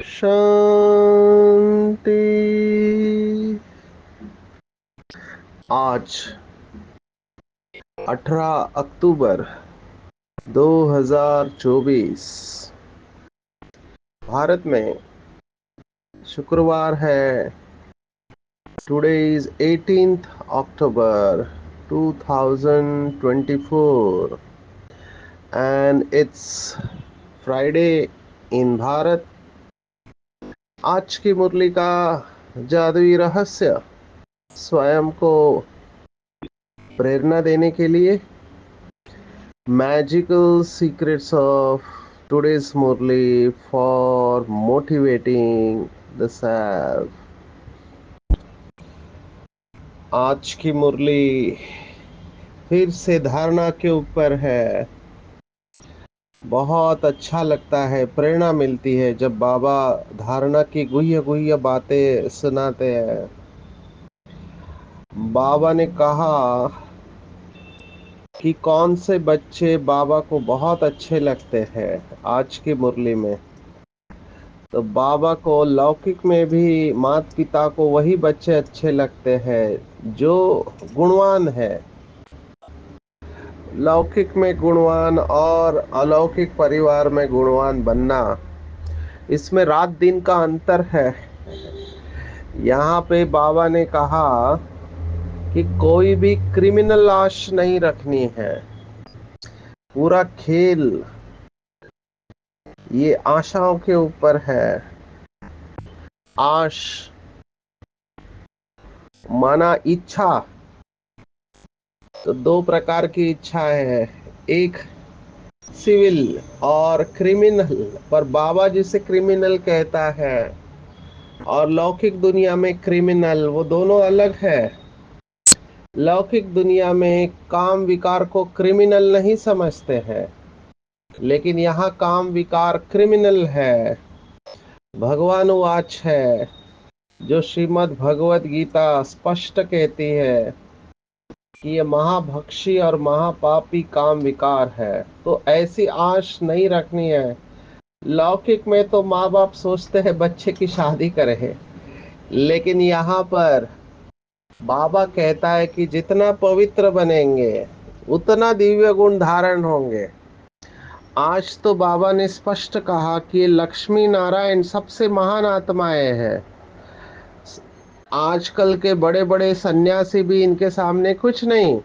शांति। आज 18 अक्टूबर 2024 भारत में शुक्रवार है। Today is 18th October 2024 and it's Friday in Bharat. आज की मुरली का जादुई रहस्य स्वयं को प्रेरणा देने के लिए magical secrets of today's Murli for motivating the self. आज की मुरली फिर से धारणा के ऊपर है। बहुत अच्छा लगता है, प्रेरणा मिलती है जब बाबा धारणा की गुह्य गुह्य बातें सुनाते हैं। बाबा ने कहा कि कौन से बच्चे बाबा को बहुत अच्छे लगते हैं। आज की मुरली में तो बाबा को लौकिक में भी माता पिता को वही बच्चे अच्छे लगते हैं जो गुणवान है। लौकिक में गुणवान और अलौकिक परिवार में गुणवान बनना, इसमें रात दिन का अंतर है। यहाँ पे बाबा ने कहा कि कोई भी क्रिमिनल आश नहीं रखनी है। पूरा खेल ये आशाओं के ऊपर है। आश माना इच्छा, तो दो प्रकार की इच्छाएं है, एक सिविल और क्रिमिनल। पर बाबा जिसे क्रिमिनल कहता है और लौकिक दुनिया में क्रिमिनल, वो दोनों अलग है। लौकिक दुनिया में काम विकार को क्रिमिनल नहीं समझते हैं, लेकिन यहाँ काम विकार क्रिमिनल है। भगवान वाच है जो श्रीमद् भगवत गीता स्पष्ट कहती है कि ये महाभक्षी और महापापी काम विकार है। तो ऐसी आश नहीं रखनी है। लौकिक में तो माँ बाप सोचते हैं बच्चे की शादी करें, लेकिन यहाँ पर बाबा कहता है कि जितना पवित्र बनेंगे उतना दिव्य गुण धारण होंगे। आज तो बाबा ने स्पष्ट कहा कि लक्ष्मी नारायण सबसे महान आत्माएं हैं। आजकल के बड़े बड़े सन्यासी भी इनके सामने कुछ नहीं।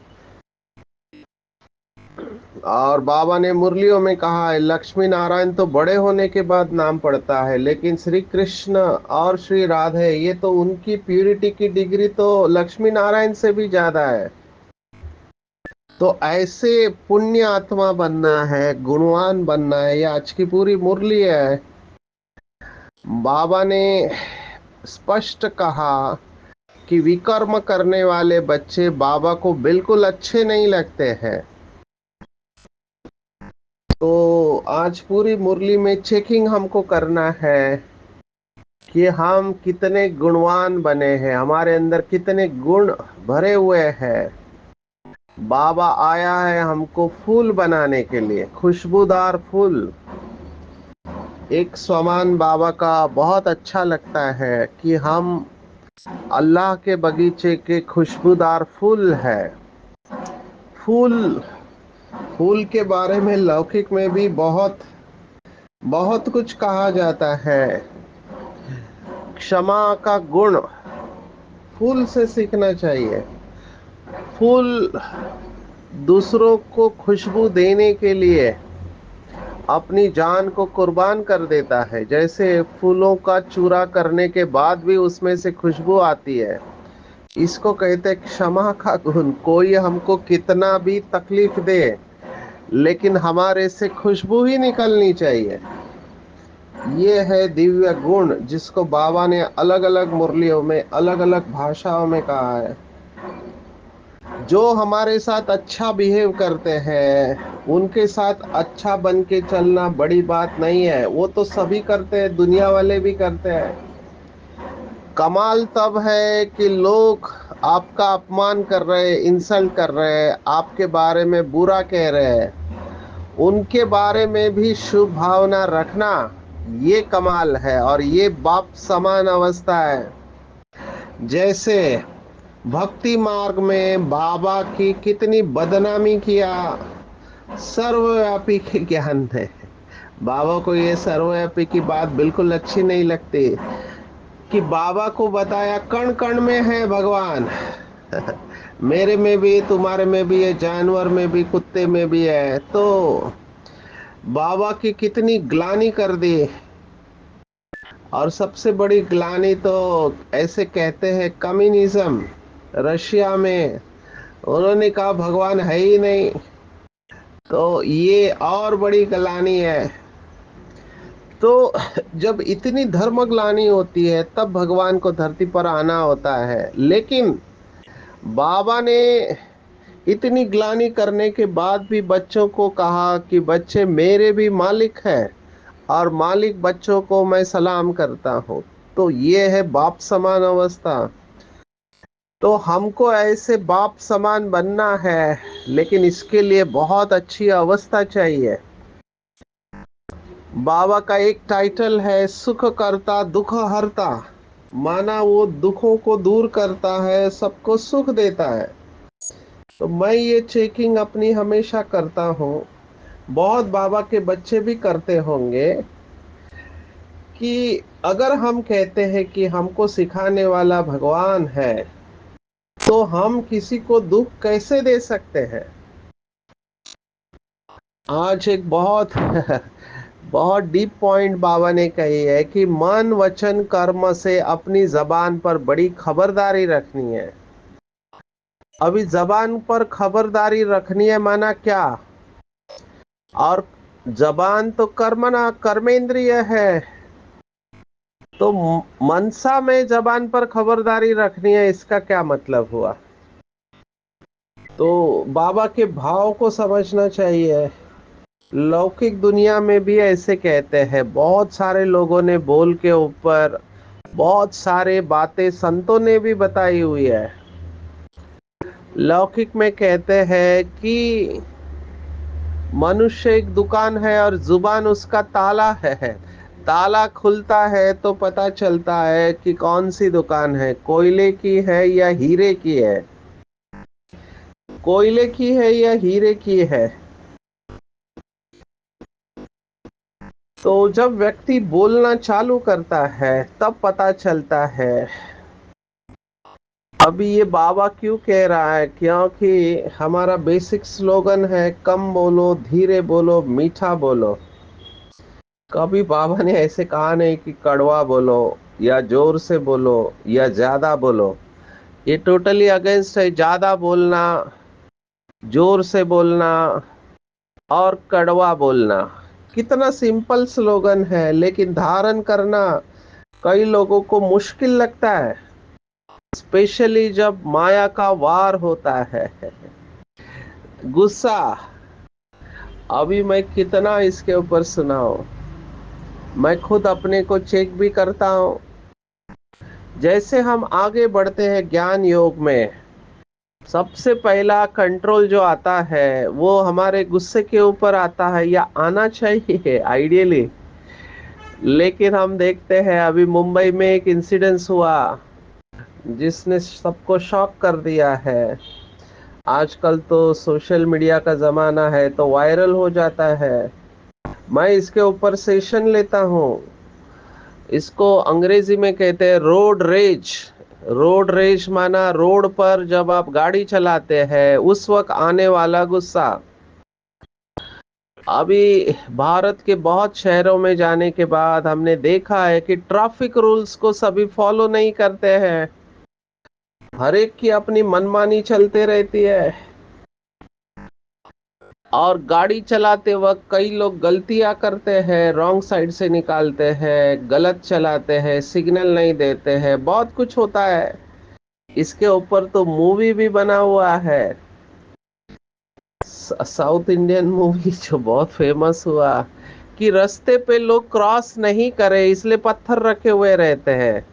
और बाबा ने मुरलियों में कहा है लक्ष्मी नारायण तो बड़े होने के बाद नाम पड़ता है, लेकिन श्री कृष्ण और श्री राधे ये तो उनकी प्यूरिटी की डिग्री तो लक्ष्मी नारायण से भी ज्यादा है। तो ऐसे पुण्य आत्मा बनना है, गुणवान बनना है, ये आज की पूरी मुरली है। बाबा ने स्पष्ट कहा कि विकर्म करने वाले बच्चे बाबा को बिल्कुल अच्छे नहीं लगते हैं। तो आज पूरी मुरली में चेकिंग हमको करना है कि हम कितने गुणवान बने हैं, हमारे अंदर कितने गुण भरे हुए हैं। बाबा आया है हमको फूल बनाने के लिए, खुशबूदार फूल। एक स्वमान बाबा का बहुत अच्छा लगता है कि हम अल्लाह के बगीचे के खुशबूदार फूल है। फूल फूल के बारे में लौकिक में भी बहुत बहुत कुछ कहा जाता है। क्षमा का गुण फूल से सीखना चाहिए। फूल दूसरों को खुशबू देने के लिए अपनी जान को कुर्बान कर देता है। जैसे फूलों का चूरा करने के बाद भी उसमें से खुशबू आती है, इसको कहते हैं क्षमा का गुण। कोई हमको कितना भी तकलीफ दे, लेकिन हमारे से खुशबू ही निकलनी चाहिए। ये है दिव्य गुण जिसको बाबा ने अलग अलग मुरलियों में अलग अलग भाषाओं में कहा है। जो हमारे साथ अच्छा बिहेव करते हैं उनके साथ अच्छा बन के चलना बड़ी बात नहीं है, वो तो सभी करते हैं, दुनिया वाले भी करते हैं। कमाल तब है कि लोग आपका अपमान कर रहे हैं, इंसल्ट कर रहे हैं, आपके बारे में बुरा कह रहे हैं, उनके बारे में भी शुभ भावना रखना, ये कमाल है और ये बाप समान अवस्था है। जैसे भक्ति मार्ग में बाबा की कितनी बदनामी किया, सर्वव्यापी के ज्ञान है। बाबा को ये सर्वव्यापी की बात बिल्कुल अच्छी नहीं लगती कि बाबा को बताया कण कण में है भगवान। मेरे में भी, तुम्हारे में भी है, जानवर में भी, कुत्ते में भी है। तो बाबा की कितनी ग्लानि कर दी। और सबसे बड़ी ग्लानि तो ऐसे कहते हैं कम्युनिज्म, रशिया में उन्होंने कहा भगवान है ही नहीं। तो ये और बड़ी ग्लानि है। तो जब इतनी धर्म ग्लानि होती है तब भगवान को धरती पर आना होता है। लेकिन बाबा ने इतनी ग्लानि करने के बाद भी बच्चों को कहा कि बच्चे मेरे भी मालिक हैं और मालिक बच्चों को मैं सलाम करता हूँ। तो ये है बाप समान अवस्था। तो हमको ऐसे बाप समान बनना है, लेकिन इसके लिए बहुत अच्छी अवस्था चाहिए। बाबा का एक टाइटल है सुख करता दुख हरता, माना वो दुखों को दूर करता है, सबको सुख देता है। तो मैं ये चेकिंग अपनी हमेशा करता हूँ, बहुत बाबा के बच्चे भी करते होंगे, कि अगर हम कहते हैं कि हमको सिखाने वाला भगवान है तो हम किसी को दुख कैसे दे सकते हैं। आज एक बहुत बहुत डीप पॉइंट बाबा ने कही है कि मन वचन कर्म से अपनी जबान पर बड़ी खबरदारी रखनी है। अभी जबान पर खबरदारी रखनी है माना क्या? और जबान तो कर्मना कर्मेंद्रिय है, तो मनसा में जबान पर खबरदारी रखनी है, इसका क्या मतलब हुआ? तो बाबा के भाव को समझना चाहिए। लौकिक दुनिया में भी ऐसे कहते हैं, बहुत सारे लोगों ने बोल के ऊपर बहुत सारे बातें संतों ने भी बताई हुई है। लौकिक में कहते हैं कि मनुष्य एक दुकान है और जुबान उसका ताला है। ताला खुलता है तो पता चलता है कि कौन सी दुकान है, कोयले की है या हीरे की है, कोयले की है या हीरे की है। तो जब व्यक्ति बोलना चालू करता है तब पता चलता है। अभी ये बाबा क्यों कह रहा है? क्योंकि हमारा बेसिक स्लोगन है कम बोलो, धीरे बोलो, मीठा बोलो। कभी बाबा ने ऐसे कहा नहीं कि कड़वा बोलो या जोर से बोलो या ज्यादा बोलो। ये टोटली अगेंस्ट है, ज्यादा बोलना, जोर से बोलना और कड़वा बोलना। कितना सिंपल स्लोगन है, लेकिन धारण करना कई लोगों को मुश्किल लगता है, स्पेशली जब माया का वार होता है। गुस्सा, अभी मैं कितना इसके ऊपर सुनाऊं। मैं खुद अपने को चेक भी करता हूं। जैसे हम आगे बढ़ते हैं ज्ञान योग में, सबसे पहला कंट्रोल जो आता है वो हमारे गुस्से के ऊपर आता है, या आना चाहिए आइडियली। लेकिन हम देखते हैं अभी मुंबई में एक इंसिडेंस हुआ जिसने सबको शॉक कर दिया है। आजकल तो सोशल मीडिया का जमाना है तो वायरल हो जाता है। मैं इसके ऊपर सेशन लेता हूँ। इसको अंग्रेजी में कहते हैं रोड रेज। रोड रेज माना रोड पर जब आप गाड़ी चलाते हैं उस वक्त आने वाला गुस्सा। अभी भारत के बहुत शहरों में जाने के बाद हमने देखा है कि ट्रैफिक रूल्स को सभी फॉलो नहीं करते हैं। हर एक की अपनी मनमानी चलते रहती है। और गाड़ी चलाते वक्त कई लोग गलतियां करते हैं, रॉन्ग साइड से निकालते हैं, गलत चलाते हैं, सिग्नल नहीं देते हैं, बहुत कुछ होता है। इसके ऊपर तो मूवी भी बना हुआ है, साउथ इंडियन मूवी जो बहुत फेमस हुआ, कि रास्ते पे लोग क्रॉस नहीं करे इसलिए पत्थर रखे हुए रहते हैं।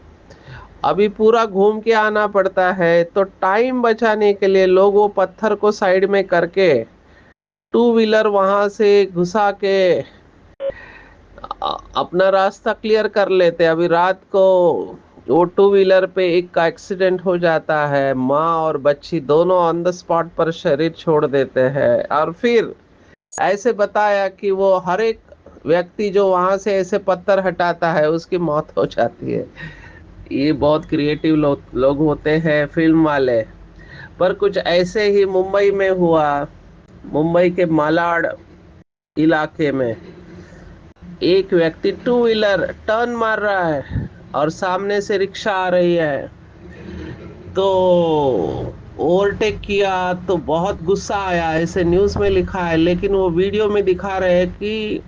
अभी पूरा घूम के आना पड़ता है, तो टाइम बचाने के लिए लोग वो पत्थर को साइड में करके टू व्हीलर वहां से घुसा के अपना रास्ता क्लियर कर लेते हैं। अभी रात को वो टू व्हीलर पे एक का एक्सीडेंट हो जाता है, माँ और बच्ची दोनों ऑन द स्पॉट पर शरीर छोड़ देते हैं। और फिर ऐसे बताया कि वो हर एक व्यक्ति जो वहां से ऐसे पत्थर हटाता है उसकी मौत हो जाती है। ये बहुत क्रिएटिव लोग होते हैं फिल्म वाले। पर कुछ ऐसे ही मुंबई में हुआ। मुंबई के मालाड इलाके में एक व्यक्ति टू व्हीलर टर्न मार रहा है और सामने से रिक्शा आ रही है, तो ओवरटेक किया। तो बहुत गुस्सा आया, ऐसे न्यूज में लिखा है, लेकिन वो वीडियो में दिखा रहे हैं कि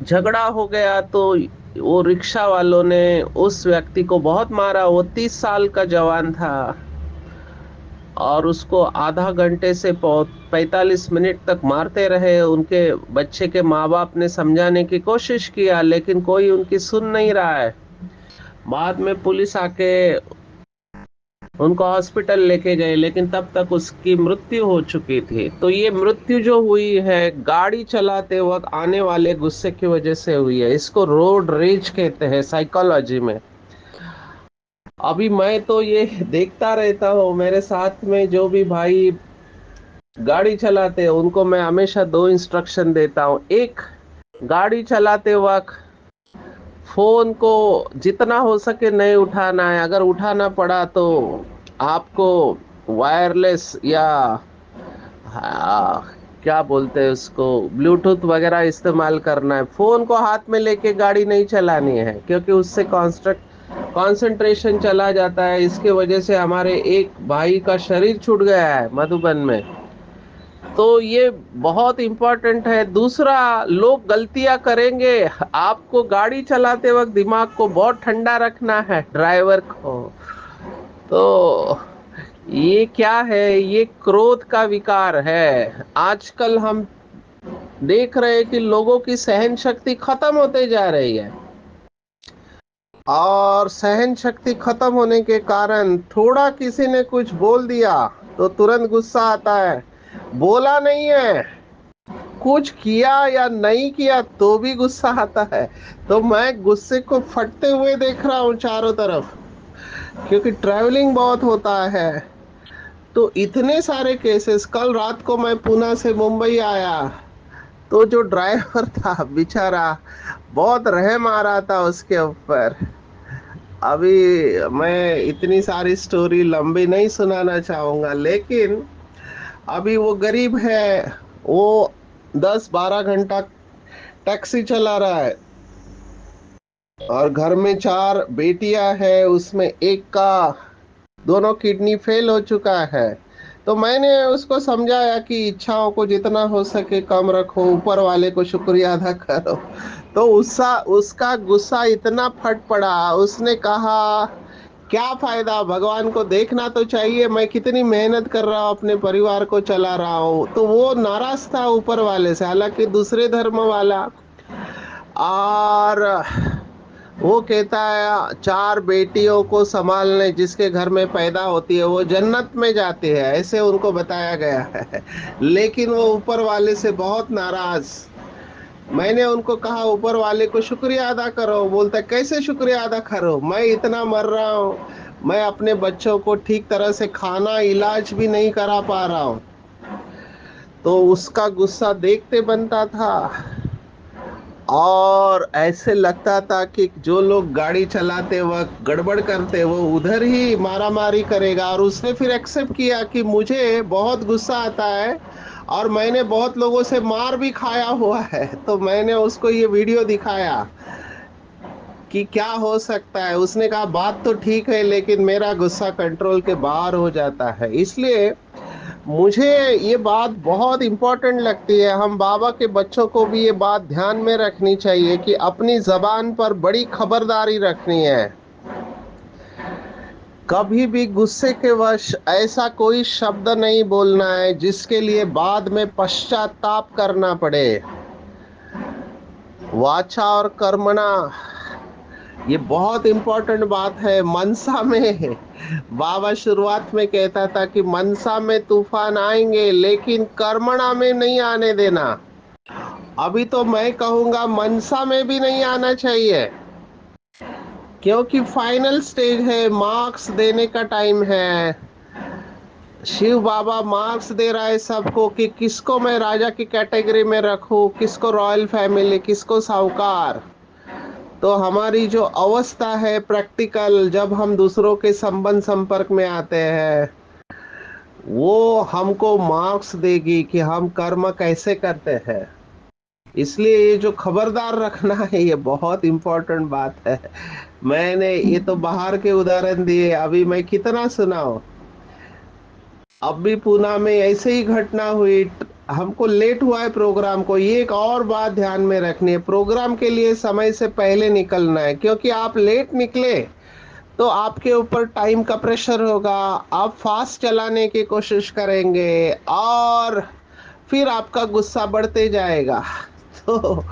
झगड़ा हो गया। तो वो रिक्शा वालों ने उस व्यक्ति को बहुत मारा। वो 30 साल का जवान था और उसको आधा घंटे से 45 मिनट तक मारते रहे। उनके बच्चे के माँ बाप ने समझाने की कोशिश किया, लेकिन कोई उनकी सुन नहीं रहा है। बाद में पुलिस आके उनको हॉस्पिटल लेके गए, लेकिन तब तक उसकी मृत्यु हो चुकी थी। तो ये मृत्यु जो हुई है गाड़ी चलाते वक्त आने वाले गुस्से की वजह से हुई है। इसको रोड रेज कहते हैं साइकोलॉजी में। अभी मैं तो ये देखता रहता हूँ, मेरे साथ में जो भी भाई गाड़ी चलाते हैं उनको मैं हमेशा दो इंस्ट्रक्शन देता हूँ। एक, गाड़ी चलाते वक्त फोन को जितना हो सके नहीं उठाना है। अगर उठाना पड़ा तो आपको वायरलेस या क्या बोलते हैं उसको, ब्लूटूथ वगैरह इस्तेमाल करना है। फोन को हाथ में लेके गाड़ी नहीं चलानी है, क्योंकि उससे कंसंट्रेशन चला जाता है। इसके वजह से हमारे एक भाई का शरीर छूट गया है मधुबन में। तो ये बहुत इंपॉर्टेंट है। दूसरा, लोग गलतियां करेंगे, आपको गाड़ी चलाते वक्त दिमाग को बहुत ठंडा रखना है, ड्राइवर को। तो ये क्या है, ये क्रोध का विकार है। आजकल हम देख रहे हैं कि लोगों की सहन शक्ति खत्म होते जा रही है, और सहन शक्ति खत्म होने के कारण थोड़ा किसी ने कुछ बोल दिया तो तुरंत गुस्सा आता है। बोला नहीं है, कुछ किया या नहीं किया तो भी गुस्सा आता है। तो मैं गुस्से को फटते हुए देख रहा हूँ चारों तरफ, क्योंकि ट्रैवलिंग बहुत होता है। तो इतने सारे केसेस, कल रात को मैं पुणे से मुंबई आया, तो जो ड्राइवर था बेचारा, बहुत रहम आ रहा था उसके ऊपर। अभी मैं इतनी सारी स्टोरी लंबी नहीं सुनाना चाहूंगा, लेकिन अभी वो गरीब है, वो 10-12 घंटा टैक्सी चला रहा है, और घर में 4 बेटियां हैं, उसमें एक का दोनों किडनी फेल हो चुका है। तो मैंने उसको समझाया कि इच्छाओं को जितना हो सके कम रखो, ऊपर वाले को शुक्रिया अदा करो। तो उसका गुस्सा इतना फट पड़ा, उसने कहा क्या फायदा, भगवान को देखना तो चाहिए, मैं कितनी मेहनत कर रहा हूँ, अपने परिवार को चला रहा हूँ। तो वो नाराज था ऊपर वाले से, हालांकि दूसरे धर्म वाला। और वो कहता है 4 बेटियों को संभालने जिसके घर में पैदा होती है वो जन्नत में जाती है, ऐसे उनको बताया गया है। लेकिन वो ऊपर वाले से बहुत नाराज। मैंने उनको कहा ऊपर वाले को शुक्रिया अदा करो। बोलता है कैसे शुक्रिया अदा करो, मैं इतना मर रहा हूँ, मैं अपने बच्चों को ठीक तरह से खाना इलाज भी नहीं करा पा रहा हूँ। तो उसका गुस्सा देखते बनता था, और ऐसे लगता था कि जो लोग गाड़ी चलाते वक्त गड़बड़ करते वो उधर ही मारामारी करेगा। और उसने फिर एक्सेप्ट किया कि मुझे बहुत गुस्सा आता है और मैंने बहुत लोगों से मार भी खाया हुआ है। तो मैंने उसको ये वीडियो दिखाया कि क्या हो सकता है। उसने कहा बात तो ठीक है, लेकिन मेरा गुस्सा कंट्रोल के बाहर हो जाता है। इसलिए मुझे ये बात बहुत इंपॉर्टेंट लगती है। हम बाबा के बच्चों को भी ये बात ध्यान में रखनी चाहिए कि अपनी जबान पर बड़ी खबरदारी रखनी है। कभी भी गुस्से के वश ऐसा कोई शब्द नहीं बोलना है जिसके लिए बाद में पश्चाताप करना पड़े। वाचा और कर्मणा, ये बहुत इंपॉर्टेंट बात है। मनसा में बाबा शुरुआत में कहता था कि मनसा में तूफान आएंगे लेकिन कर्मणा में नहीं आने देना। अभी तो मैं कहूंगा मनसा में भी नहीं आना चाहिए, क्योंकि फाइनल स्टेज है, मार्क्स देने का टाइम है। शिव बाबा मार्क्स दे रहा है सबको कि किसको मैं राजा की कैटेगरी में रखूं, किसको रॉयल फैमिली, किसको साहूकार। तो हमारी जो अवस्था है प्रैक्टिकल, जब हम दूसरों के संबंध संपर्क में आते हैं, वो हमको मार्क्स देगी कि हम कर्म कैसे करते हैं। इसलिए ये जो खबरदार रखना है, ये बहुत इंपॉर्टेंट बात है। मैंने ये तो बाहर के उदाहरण दिए, अभी मैं कितना सुनाऊं। अब भी पूना में ऐसे ही घटना हुई, हमको लेट हुआ है प्रोग्राम को। ये एक और बात ध्यान में रखनी है, प्रोग्राम के लिए समय से पहले निकलना है, क्योंकि आप लेट निकले तो आपके ऊपर टाइम का प्रेशर होगा, आप फास्ट चलाने की कोशिश करेंगे और फिर आपका गुस्सा बढ़ते जाएगा। तो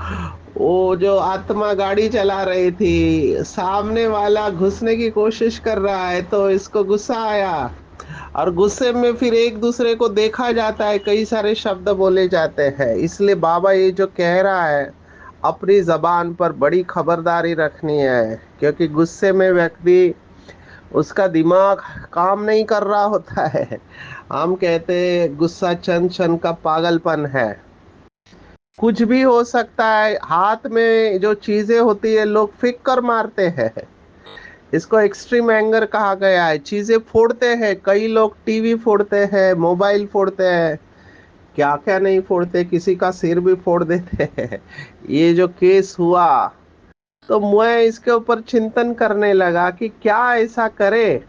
वो जो आत्मा गाड़ी चला रही थी, सामने वाला घुसने की कोशिश कर रहा है तो इसको गुस्सा आया, और गुस्से में फिर एक दूसरे को देखा जाता है, कई सारे शब्द बोले जाते हैं। इसलिए बाबा ये जो कह रहा है, अपनी जबान पर बड़ी खबरदारी रखनी है, क्योंकि गुस्से में व्यक्ति, उसका दिमाग काम नहीं कर रहा होता है। हम कहते हैं गुस्सा चंद क्षण का पागलपन है, कुछ भी हो सकता है। हाथ में जो चीजें होती है लोग फेंक कर मारते हैं, इसको एक्सट्रीम एंगर कहा गया है। चीजें फोड़ते हैं, कई लोग टीवी फोड़ते हैं, मोबाइल फोड़ते हैं, क्या क्या नहीं फोड़ते, किसी का सिर भी फोड़ देते हैं। ये जो केस हुआ, तो मैं इसके ऊपर चिंतन करने लगा कि क्या ऐसा करे।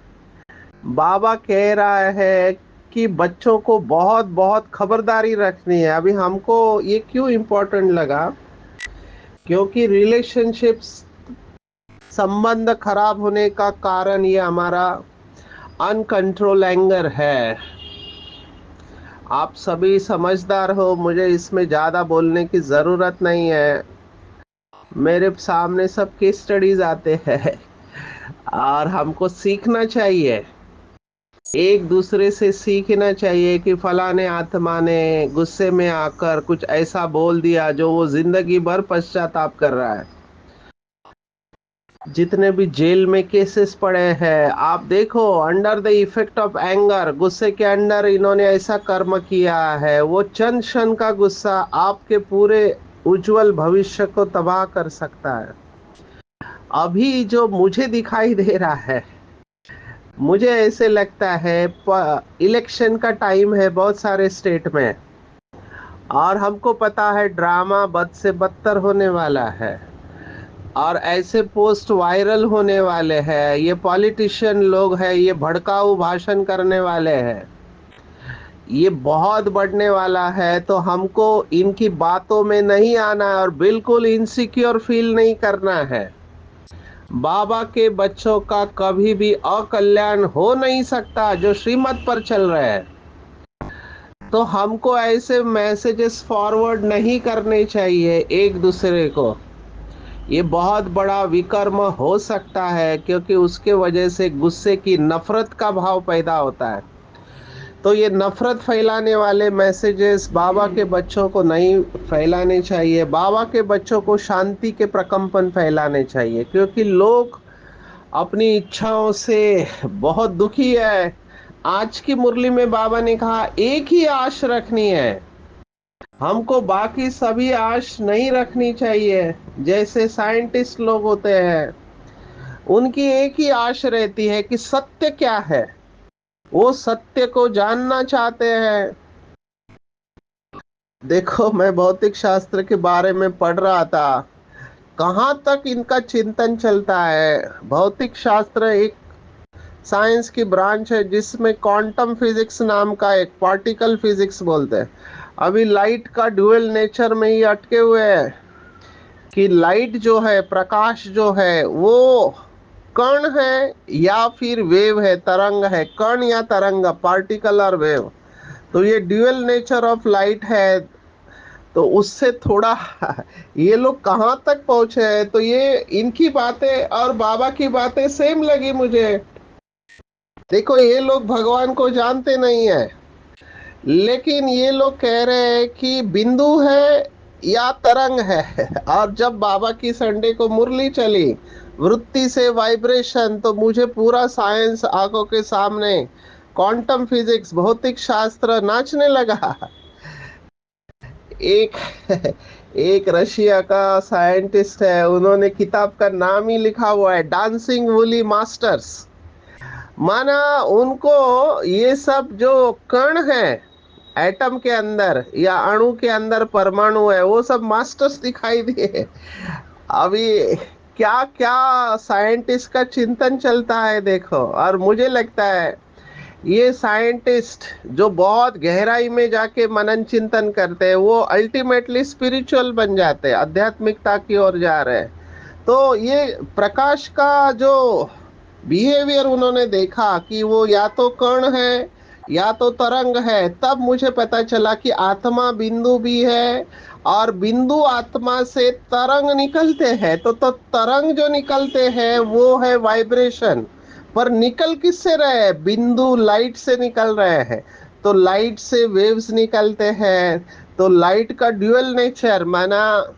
बाबा कह रहा है कि बच्चों को बहुत बहुत खबरदारी रखनी है। अभी हमको ये क्यों इम्पोर्टेंट लगा, क्योंकि रिलेशनशिप्स, संबंध खराब होने का कारण ये हमारा अनकंट्रोल एंगर है। आप सभी समझदार हो, मुझे इसमें ज़्यादा बोलने की ज़रूरत नहीं है। मेरे सामने सब केस स्टडीज आते हैं और हमको सीखना चाहिए, एक दूसरे से सीखना चाहिए कि फलाने आत्मा ने गुस्से में आकर कुछ ऐसा बोल दिया जो वो जिंदगी भर पश्चाताप कर रहा है। जितने भी जेल में केसेस पड़े हैं, आप देखो, under the effect of anger, गुस्से के अंडर इन्होंने ऐसा कर्म किया है। वो चंद क्षण का गुस्सा आपके पूरे उज्जवल भविष्य को तबाह कर सकता है। अभी जो मुझे दिखाई दे रहा है, मुझे ऐसे लगता है इलेक्शन का टाइम है बहुत सारे स्टेट में, और हमको पता है ड्रामा बद से बदतर होने वाला है, और ऐसे पोस्ट वायरल होने वाले हैं। ये पॉलिटिशियन लोग हैं, ये भड़काऊ भाषण करने वाले हैं, ये बहुत बढ़ने वाला है। तो हमको इनकी बातों में नहीं आना है और बिल्कुल इनसिक्योर फील नहीं करना है। बाबा के बच्चों का कभी भी अकल्याण हो नहीं सकता जो श्रीमत पर चल रहे हैं। तो हमको ऐसे मैसेजेस फॉरवर्ड नहीं करने चाहिए एक दूसरे को। ये बहुत बड़ा विकर्म हो सकता है, क्योंकि उसके वजह से गुस्से की नफरत का भाव पैदा होता है। तो ये नफरत फैलाने वाले मैसेजेस बाबा के बच्चों को नहीं फैलाने चाहिए। बाबा के बच्चों को शांति के प्रकंपन फैलाने चाहिए, क्योंकि लोग अपनी इच्छाओं से बहुत दुखी है। आज की मुरली में बाबा ने कहा एक ही आश रखनी है, हमको बाकी सभी आश नहीं रखनी चाहिए। जैसे साइंटिस्ट लोग होते हैं, उनकी एक ही आश रहती है कि सत्य क्या है, वो सत्य को जानना चाहते हैं। देखो, मैं भौतिक शास्त्र के बारे में पढ़ रहा था, कहाँ तक इनका चिंतन चलता है। भौतिक शास्त्र एक साइंस की ब्रांच है जिसमें क्वांटम फिजिक्स नाम का एक, पार्टिकल फिजिक्स बोलते हैं। अभी लाइट का ड्यूअल नेचर में ही अटके हुए हैं कि लाइट जो है, प्रकाश जो है, वो कण है या फिर वेव है, तरंग है, कण या तरंग, पार्टिकल और वेव। तो ये ड्यूअल नेचर ऑफ लाइट है। तो उससे थोड़ा ये लोग कहाँ तक पहुंचे हैं, तो ये इनकी बातें और बाबा की बातें सेम लगी मुझे। देखो ये लोग भगवान को जानते नहीं है, लेकिन ये लोग कह रहे हैं कि बिंदु है या तरंग है। और जब बाबा की संडे को मुरली चली, वृत्ति से वाइब्रेशन, तो मुझे पूरा साइंस आंखों के सामने, क्वांटम फिजिक्स, भौतिक शास्त्र नाचने लगा। एक एक रशिया का साइंटिस्ट है, उन्होंने किताब का नाम ही लिखा हुआ है, डांसिंग वुली मास्टर्स। माना उनको ये सब जो कण है एटम के अंदर या अणु के अंदर, परमाणु है, वो सब मास्टर्स दिखाई दिए। अभी क्या क्या साइंटिस्ट का चिंतन चलता है देखो। और मुझे लगता है ये साइंटिस्ट जो बहुत गहराई में जाके मनन चिंतन करते हैं, वो अल्टीमेटली स्पिरिचुअल बन जाते हैं, आध्यात्मिकता की ओर जा रहे हैं। तो ये प्रकाश का जो बिहेवियर उन्होंने देखा कि वो या तो कण है या तो तरंग है, तब मुझे पता चला कि आत्मा बिंदु भी है, और बिंदु आत्मा से तरंग निकलते हैं। तो तरंग जो निकलते हैं वो है वाइब्रेशन। पर निकल किससे रहे हैं? बिंदु लाइट से निकल रहे हैं। तो लाइट से वेव्स निकलते हैं। तो लाइट का ड्यूअल नेचर, माना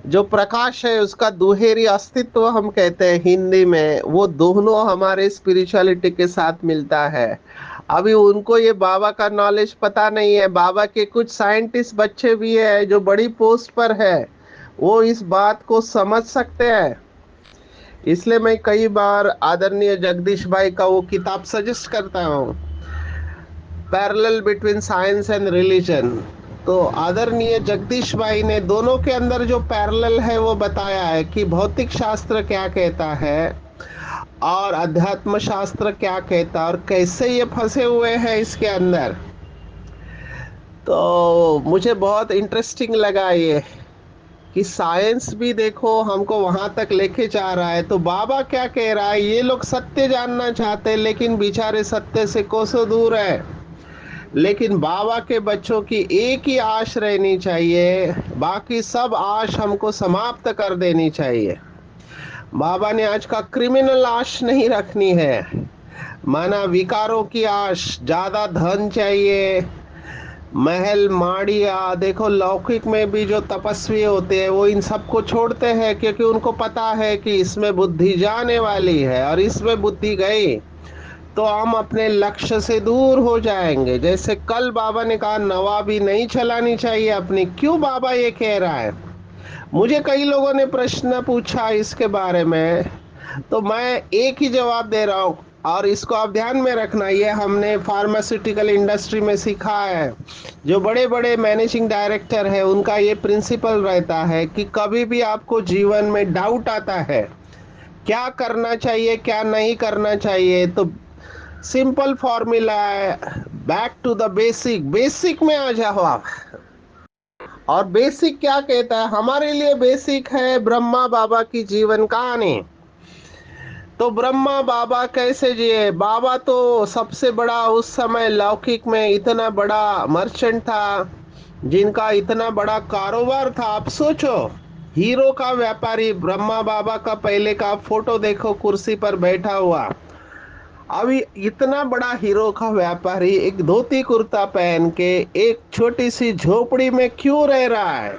जो प्रकाश है उसका दुहेरी अस्तित्व हम कहते हैं हिंदी में, वो दोनों हमारे स्पिरिचुअलिटी के साथ मिलता है। अभी उनको ये बाबा का नॉलेज पता नहीं है। बाबा के कुछ साइंटिस्ट बच्चे भी है जो बड़ी पोस्ट पर है, वो इस बात को समझ सकते हैं। इसलिए मैं कई बार आदरणीय जगदीश भाई का वो किताब सजेस्ट करता हूँ, parallel between science and religion. तो आदरणीय जगदीश भाई ने दोनों के अंदर जो पैरेलल है वो बताया है कि भौतिक शास्त्र क्या कहता है और अध्यात्म शास्त्र क्या कहता है, और कैसे ये फंसे हुए हैं इसके अंदर। तो मुझे बहुत इंटरेस्टिंग लगा ये कि साइंस भी देखो हमको वहां तक लेके जा रहा है। तो बाबा क्या कह रहा है, ये लोग सत्य जानना चाहते हैं लेकिन बेचारे सत्य से कोसों दूर है। लेकिन बाबा के बच्चों की एक ही आश रहनी चाहिए, बाकी सब आश हमको समाप्त कर देनी चाहिए। बाबा ने आज का क्रिमिनल आश नहीं रखनी है, माना विकारों की आश, ज्यादा धन चाहिए, महल माड़िया। देखो लौकिक में भी जो तपस्वी होते हैं वो इन सबको छोड़ते हैं, क्योंकि उनको पता है कि इसमें बुद्धि जाने वाली है, और इसमें बुद्धि गई तो हम अपने लक्ष्य से दूर हो जाएंगे। जैसे कल बाबा ने कहा नवाबी नहीं चलानी चाहिए अपनी, क्यों बाबा ये कह रहा है? मुझे कई लोगों ने प्रश्न पूछा इसके बारे में, तो मैं एक ही जवाब दे रहा हूँ, और इसको आप ध्यान में रखना। ये हमने फार्मास्यूटिकल इंडस्ट्री में सीखा है। जो बड़े बड़े मैनेजिंग डायरेक्टर है उनका ये प्रिंसिपल रहता है कि कभी भी आपको जीवन में डाउट आता है क्या करना चाहिए क्या नहीं करना चाहिए, तो सिंपल फॉर्मूला है, back to the basic. Basic में आ जाओ आप। और बेसिक क्या कहता है? हमारे लिए बेसिक है ब्रह्मा बाबा की जीवन कहानी। तो ब्रह्मा बाबा कैसे जिए? बाबा तो सबसे बड़ा उस समय लौकिक में इतना बड़ा मर्चेंट था, जिनका इतना बड़ा कारोबार था। आप सोचो, हीरो का व्यापारी ब्रह्मा बाबा का पहले का फोटो देखो, कुर्सी पर बैठा हुआ। अभी इतना बड़ा हीरो का व्यापारी एक धोती कुर्ता पहन के एक छोटी सी झोपड़ी में क्यों रह रहा है?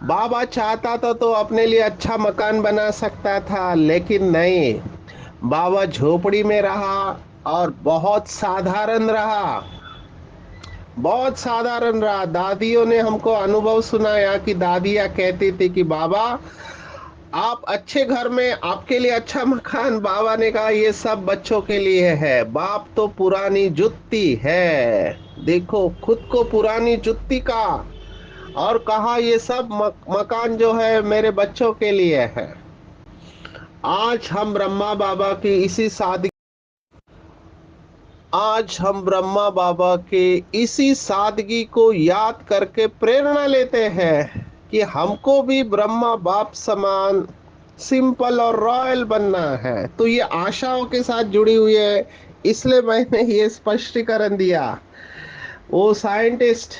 बाबा चाहता तो अपने लिए अच्छा मकान बना सकता था, लेकिन नहीं, बाबा झोपड़ी में रहा और बहुत साधारण रहा, बहुत साधारण रहा। दादियों ने हमको अनुभव सुनाया कि दादियाँ कहती थी कि बाबा आप अच्छे घर में, आपके लिए अच्छा मकान। बाबा ने कहा ये सब बच्चों के लिए है, बाप तो पुरानी जुत्ती है। देखो खुद को पुरानी जुत्ती का, और कहा ये सब मकान जो है मेरे बच्चों के लिए है। आज हम ब्रह्मा बाबा की इसी सादगी आज हम ब्रह्मा बाबा के इसी सादगी को याद करके प्रेरणा लेते हैं कि हमको भी ब्रह्मा बाप समान सिंपल और रॉयल बनना है। तो ये आशाओं के साथ जुड़ी हुई है, इसलिए मैंने ये स्पष्टीकरण दिया। वो साइंटिस्ट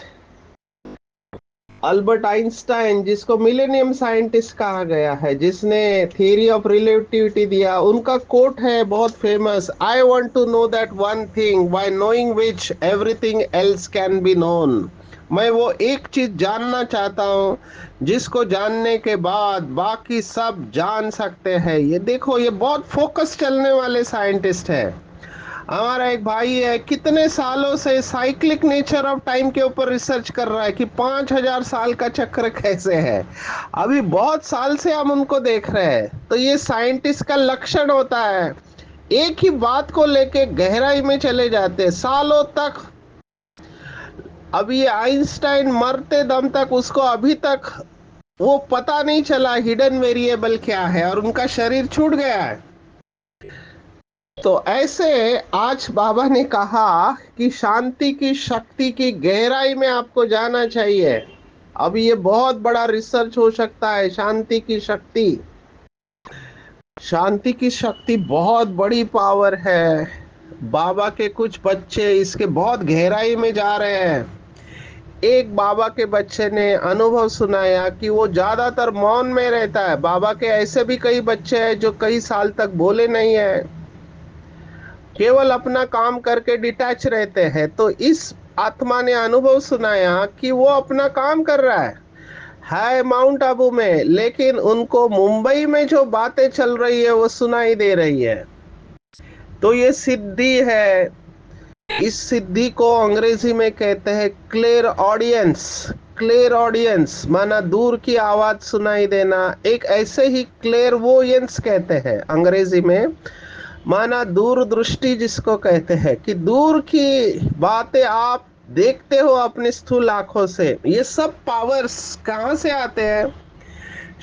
अल्बर्ट आइंस्टाइन, जिसको मिलेनियम साइंटिस्ट कहा गया है, जिसने थियरी ऑफ रिलेटिविटी दिया, उनका कोट है बहुत famous, I want to know that one thing by knowing which everything else can be known. मैं वो एक चीज जानना चाहता हूँ जिसको जानने के बाद बाकी सब जान सकते हैं। ये देखो, ये बहुत फोकस चलने वाले साइंटिस्ट है। हमारा एक भाई है, कितने सालों से साइक्लिक नेचर ऑफ टाइम के ऊपर रिसर्च कर रहा है कि 5,000 साल का चक्र कैसे है। अभी बहुत साल से हम उनको देख रहे हैं। तो ये साइंटिस्ट का लक्षण होता है, एक ही बात को लेके गहराई में चले जाते हैं सालों तक। अभी ये आइंस्टाइन मरते दम तक, उसको अभी तक वो पता नहीं चला हिडन वेरिएबल क्या है, और उनका शरीर छूट गया है। तो ऐसे आज बाबा ने कहा कि शांति की शक्ति की गहराई में आपको जाना चाहिए। अब ये बहुत बड़ा रिसर्च हो सकता है। शांति की शक्ति, शांति की शक्ति बहुत बड़ी पावर है। बाबा के कुछ बच्चे इसके बहुत गहराई में जा रहे हैं। एक बाबा के बच्चे ने अनुभव सुनाया कि वो ज्यादातर मौन में रहता है। बाबा के ऐसे भी कई बच्चे हैं जो कई साल तक बोले नहीं है, केवल अपना काम करके डिटैच रहते हैं। तो इस आत्मा ने अनुभव सुनाया कि वो अपना काम कर रहा है माउंट आबू में, लेकिन उनको मुंबई में जो बातें चल रही है वो सुनाई दे रही है। तो ये सिद्धि है। इस सिद्धि को अंग्रेजी में कहते हैं क्लियर ऑडियंस। क्लियर ऑडियंस माना दूर की आवाज सुनाई देना। एक ऐसे ही क्लियर वोयंस कहते हैं अंग्रेजी में, माना दूरदृष्टि जिसको कहते हैं, कि दूर की बातें आप देखते हो अपनी स्थूल आंखों से। ये सब पावर्स कहाँ से आते हैं?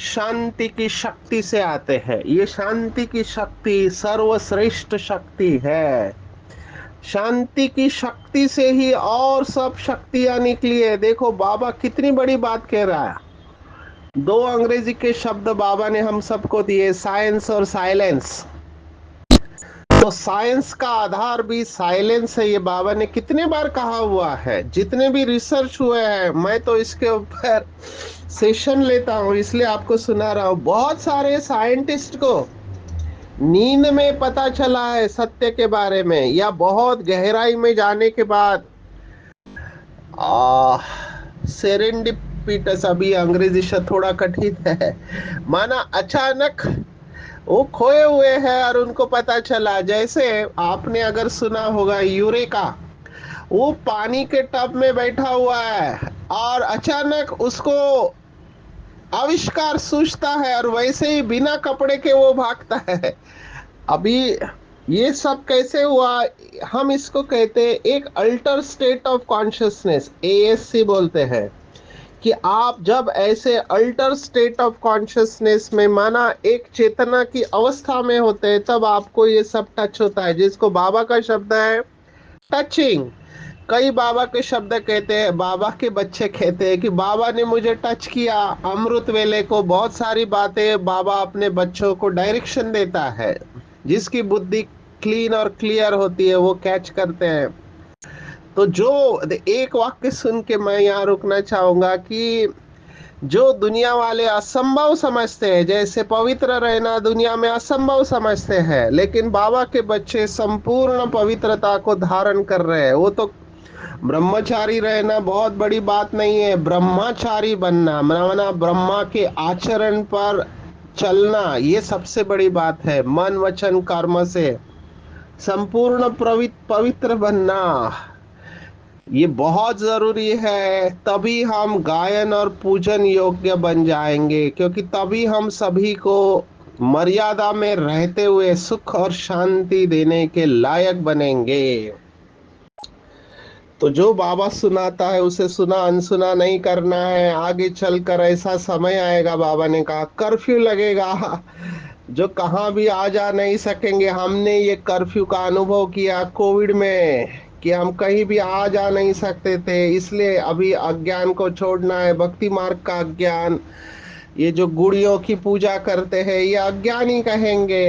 शांति की शक्ति से आते हैं। ये शांति की शक्ति सर्वश्रेष्ठ शक्ति है। शांति की शक्ति से ही और सब शक्तियां निकली है। देखो बाबा कितनी बड़ी बात कह रहा है। दो अंग्रेजी के शब्द बाबा ने हम सबको दिए, साइंस और साइलेंस। तो साइंस का आधार भी साइलेंस है। ये बाबा ने कितने बार कहा हुआ है। जितने भी रिसर्च हुए हैं, मैं तो इसके ऊपर सेशन लेता हूँ, इसलिए आपको सुना रहा हूँ। बहुत सारे साइंटिस्ट को नींद में पता चला है सत्य के बारे में, या बहुत गहराई में जाने के बाद। सेरेंडिपिटस, अभी अंग्रेजी शब्द थोड़ा कठिन है, माना अचानक वो खोए हुए हैं और उनको पता चला। जैसे आपने अगर सुना होगा यूरेका, वो पानी के टब में बैठा हुआ है और अचानक उसको आविष्कार सूझता है, और वैसे ही बिना कपड़े के वो भागता है। अभी ये सब कैसे हुआ? हम इसको कहते हैं एक alter state of consciousness, ASC बोलते हैं। कि आप जब ऐसे अल्टर स्टेट ऑफ कॉन्शियसनेस में, माना एक चेतना की अवस्था में होते हैं, तब आपको ये सब टच होता है, जिसको बाबा का शब्द है टचिंग। कई बाबा के शब्द कहते हैं, बाबा के बच्चे कहते हैं कि बाबा ने मुझे टच किया। अमृत वेले को बहुत सारी बातें बाबा अपने बच्चों को डायरेक्शन देता है। जिसकी बुद्धि क्लीन और क्लियर होती है वो कैच करते हैं। तो जो एक वाक्य सुन के मैं यहाँ रुकना चाहूंगा कि जो दुनिया वाले असंभव समझते हैं, जैसे पवित्र रहना दुनिया में असंभव समझते हैं, लेकिन बाबा के बच्चे संपूर्ण पवित्रता को धारण कर रहे हैं। वो तो ब्रह्मचारी रहना बहुत बड़ी बात नहीं है, ब्रह्मचारी बनना माना ब्रह्मा के आचरण पर चलना, ये सबसे बड़ी बात है। मन वचन कर्म से संपूर्ण पवित्र बनना, ये बहुत जरूरी है। तभी हम गायन और पूजन योग्य बन जाएंगे, क्योंकि तभी हम सभी को मर्यादा में रहते हुए सुख और शांति देने के लायक बनेंगे। तो जो बाबा सुनाता है उसे सुना अनसुना नहीं करना है। आगे चलकर ऐसा समय आएगा, बाबा ने कहा कर्फ्यू लगेगा, जो कहाँ भी आ जा नहीं सकेंगे। हमने ये कर्फ्यू का अनुभव किया कोविड में, कि हम कहीं भी आ जा नहीं सकते थे। इसलिए अभी अज्ञान को छोड़ना है, भक्ति मार्ग का अज्ञान। ये जो गुड़ियों की पूजा करते हैं ये अज्ञानी कहेंगे।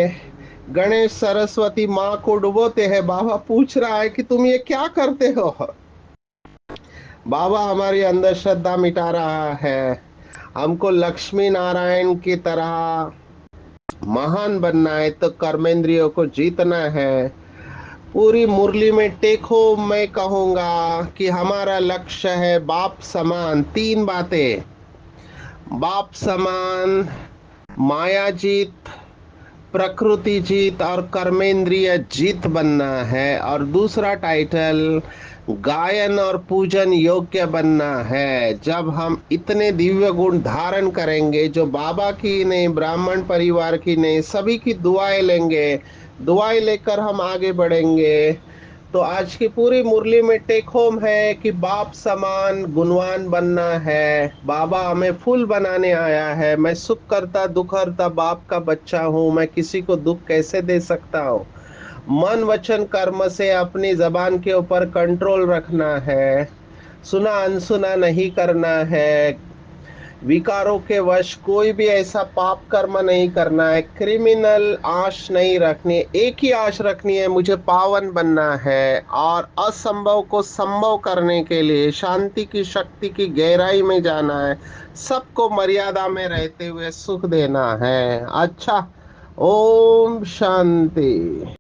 गणेश सरस्वती माँ को डुबोते हैं। बाबा पूछ रहा है कि तुम ये क्या करते हो। बाबा हमारी अंधश्रद्धा मिटा रहा है। हमको लक्ष्मी नारायण की तरह महान बनना है तो कर्मेंद्रियों को जीतना है। पूरी मुरली में टेको मैं कहूंगा कि हमारा लक्ष्य है बाप समान तीन बातें। बाप समान, माया जीत, प्रकृति जीत और कर्मेंद्रिय जीत बनना है। और दूसरा टाइटल गायन और पूजन योग्य बनना है। जब हम इतने दिव्य गुण धारण करेंगे जो बाबा की नहीं, ब्राह्मण परिवार की नहीं, सभी की दुआएं लेंगे, दुआएं लेकर हम आगे बढ़ेंगे। तो आज की पूरी मुरली में टेक होम है कि बाप समान गुणवान बनना है। बाबा हमें फूल बनाने आया है। मैं सुख करता दुख हरता बाप का बच्चा हूँ। मैं किसी को दुख कैसे दे सकता हूँ। मन वचन कर्म से अपनी जबान के ऊपर कंट्रोल रखना है। सुना अनसुना नहीं करना है। विकारों के वश कोई भी ऐसा पाप कर्म नहीं करना है। क्रिमिनल आश नहीं रखनी है। एक ही आश रखनी है, मुझे पावन बनना है। और असंभव को संभव करने के लिए शांति की शक्ति की गहराई में जाना है। सबको मर्यादा में रहते हुए सुख देना है। अच्छा, ओम शांति।